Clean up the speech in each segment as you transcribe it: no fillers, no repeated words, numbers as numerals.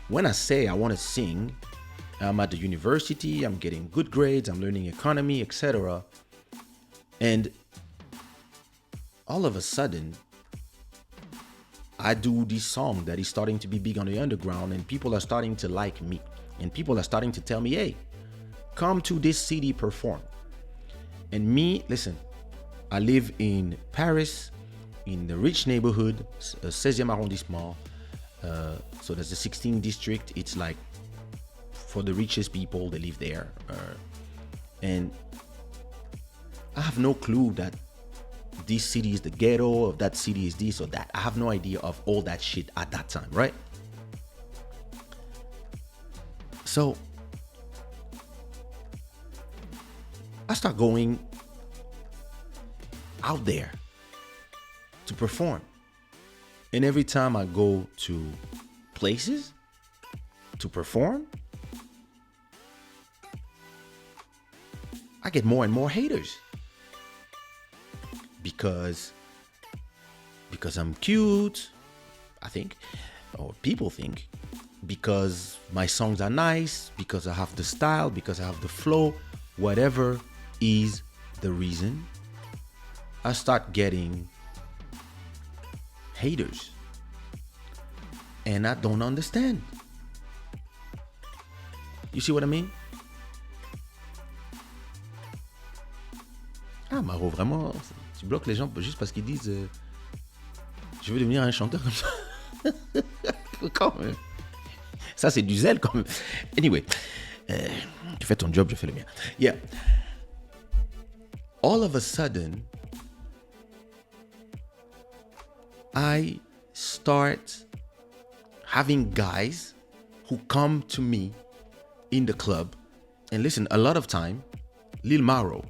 when I say I want to sing, I'm at the university, I'm getting good grades, I'm learning economy, etc. And all of a sudden, I do this song that is starting to be big on the underground, and people are starting to like me. And people are starting to tell me, hey, come to this city, perform. And me, listen, I live in Paris, in the rich neighborhood, 16e arrondissement. So there's the 16th district. It's like for the richest people, they live there. And I have no clue that this city is the ghetto, or that city is this or that. I have no idea of all that shit at that time, right? So I start going out there to perform. And every time I go to places to perform, I get more and more haters. Because I'm cute, I think, or people think, because my songs are nice, because I have the style, because I have the flow, whatever is the reason, I start getting haters. And I don't understand. You see what I mean? Ah, Maro, vraiment, tu bloques les gens juste parce qu'ils disent je veux devenir un chanteur comme ça. Quand même. Ça, c'est du zèle quand même. Anyway, tu fais ton job, je fais le mien. Yeah. All of a sudden, I start having guys who come to me in the club. And listen, a lot of time, Lil Maro,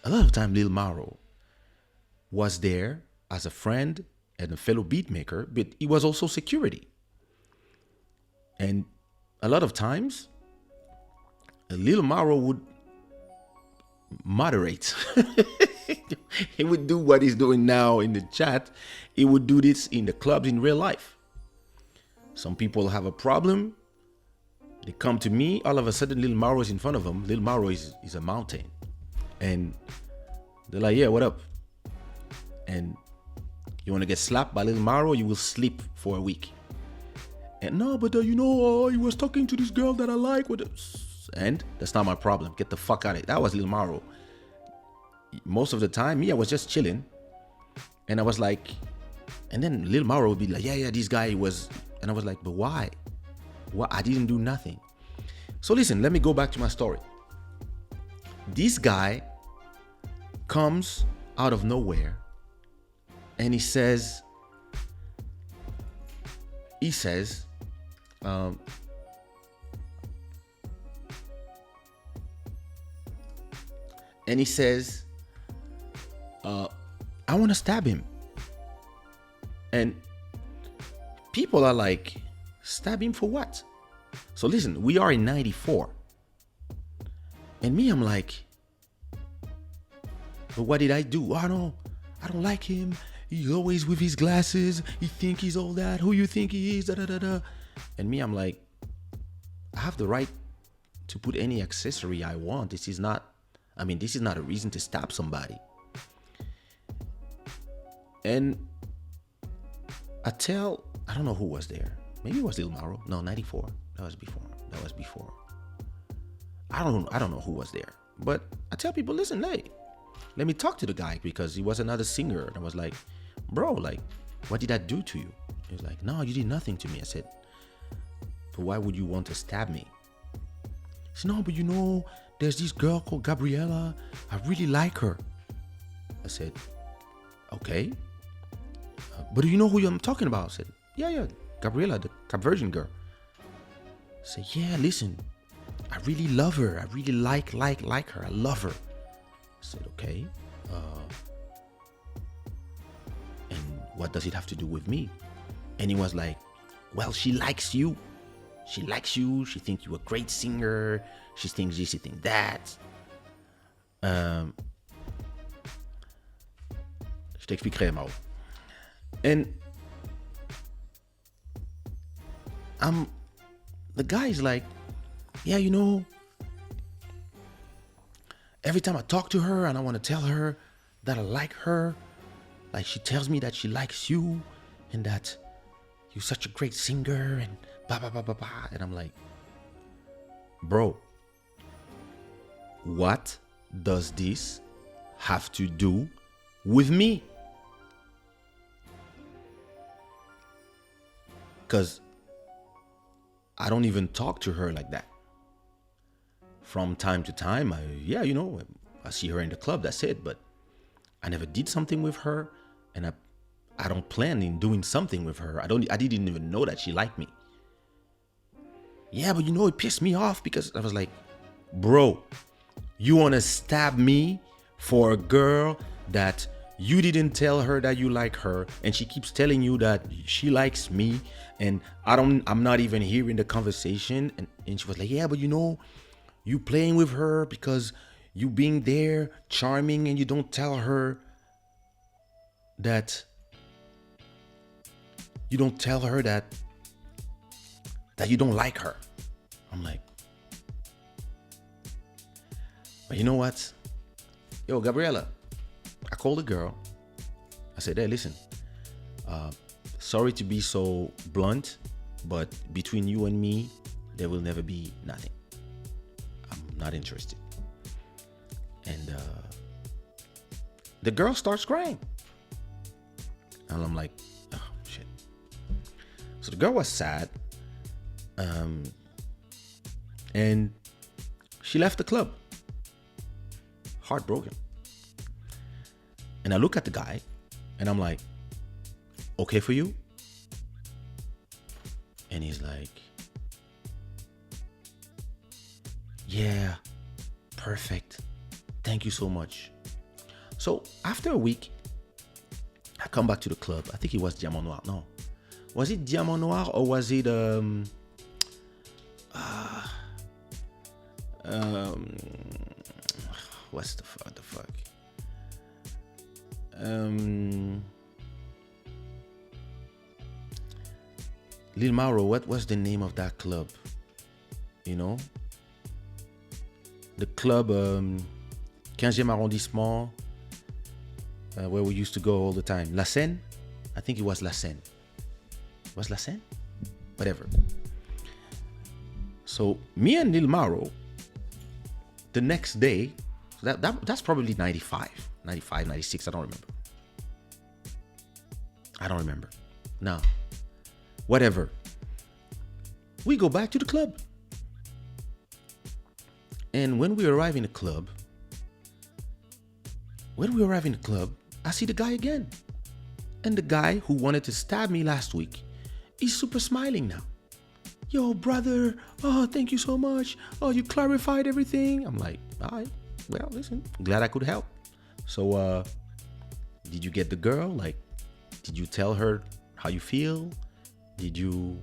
Lil Maro was there as a friend and a fellow beatmaker, but he was also security. And a lot of times, Lil Maro would moderate. He would do what he's doing now in the chat. He would do this in the clubs in real life. Some people have a problem. They come to me. All of a sudden, Lil Maro is in front of them. Lil Maro is a mountain. And they're like, yeah, what up? And you want to get slapped by Lil Maro, you will sleep for a week. And no, but he was talking to this girl that I like. And that's not my problem. Get the fuck out of it. That was Lil Maro. Most of the time, I was just chilling. And I was like, and then Lil Maro would be like, yeah, this guy was, and I was like, but why? What? I didn't do nothing. So listen, let me go back to my story. This guy comes out of nowhere and he says, I want to stab him. And people are like, stab him for what? So listen, we are in 94. And me, I'm like, but what did I do? I don't like him. He's always with his glasses. He think he's all that. Who you think he is? Da, da, da, da. And me, I'm like, I have the right to put any accessory I want. This is not a reason to stab somebody. And I don't know who was there. Maybe it was Lil Maro. No, 94. That was before. I don't know who was there. But I tell people, listen, hey, let me talk to the guy, because he was another singer. And I was like, bro, like, what did I do to you? He was like, no, you did nothing to me. I said, but why would you want to stab me? He said, no, but there's this girl called Gabriella. I really like her. I said, okay. But do you know who I'm talking about? I said, yeah, Gabriella, the Cap Virgin girl. I said, yeah, listen, I really love her. I really like her. I love her. I said, okay. And what does it have to do with me? And he was like, well, she likes you. She likes you. She thinks you're a great singer. She thinks this, she thinks that. Je t'expliquerai, Mao. And I'm the guy's like, yeah, every time I talk to her and I want to tell her that I like her, like she tells me that she likes you and that you're such a great singer and blah blah blah blah blah. And I'm like, bro, what does this have to do with me? Because I don't even talk to her like that. From time to time, I see her in the club, that's it. But I never did something with her, and I don't plan in doing something with her. I didn't even know that she liked me. Yeah, but it pissed me off because I was like, bro, you want to stab me for a girl that you didn't tell her that you like her, and she keeps telling you that she likes me, and I'm not even hearing the conversation. And she was like, yeah, but you playing with her because you being there charming, and you don't tell her that you don't like her. I'm like, but you know what? Yo, Gabriella, I called the girl. I said, hey, listen, sorry to be so blunt, but between you and me, there will never be nothing. I'm not interested. And the girl starts crying. And I'm like, oh, shit. So the girl was sad. And she left the club. Heartbroken. And I look at the guy and I'm like, okay for you? And he's like, yeah, perfect. Thank you so much. So after a week, I come back to the club. I think it was Diamant Noir. No. Was it Diamant Noir or was it what's the fuck? Lil Mauro, what was the name of that club? The club 15e arrondissement, where we used to go all the time. La Seine? I think it was La Seine. Was La Seine? Whatever. So me and Lil Mauro, the next day, that's probably 95, 96, I don't remember. No. Whatever. We go back to the club. And when we arrive in the club, I see the guy again. And the guy who wanted to stab me last week is super smiling now. Yo, brother, oh, thank you so much. Oh, you clarified everything. I'm like, all right, well, listen, glad I could help. So, did you get the girl? Like, did you tell her how you feel? Did you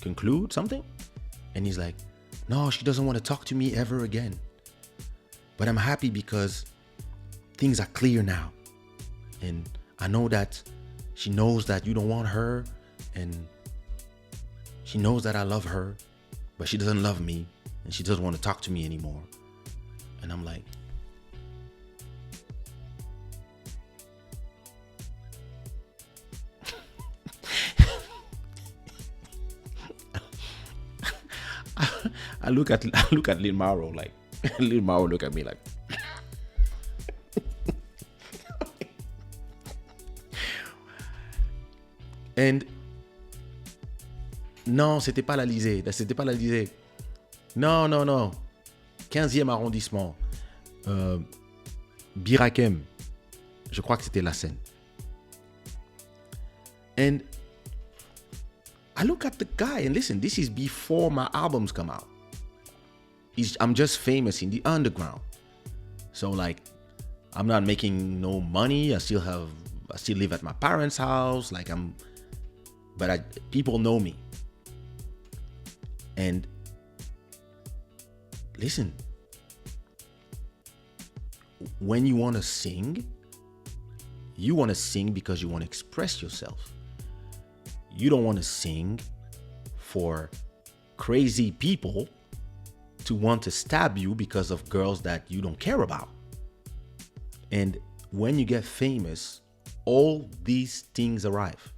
conclude something? And he's like, no, she doesn't want to talk to me ever again. But I'm happy because things are clear now. And I know that she knows that you don't want her, and she knows that I love her, but she doesn't love me, and she doesn't want to talk to me anymore. And I'm like, I look at Lil Mauro like, Lil Mauro look at me like, and non, c'était pas l'Alizé. Non. 15e arrondissement. Birakem. Je crois que c'était la Seine. And I look at the guy and listen, this is before my albums come out. I'm just famous in the underground. So like, I'm not making no money. I still live at my parents' house. Like people know me. And listen, when you want to sing, You want to sing because you want to express yourself. You don't want to sing for crazy people to want to stab you because of girls that you don't care about. And when you get famous, all these things arrive.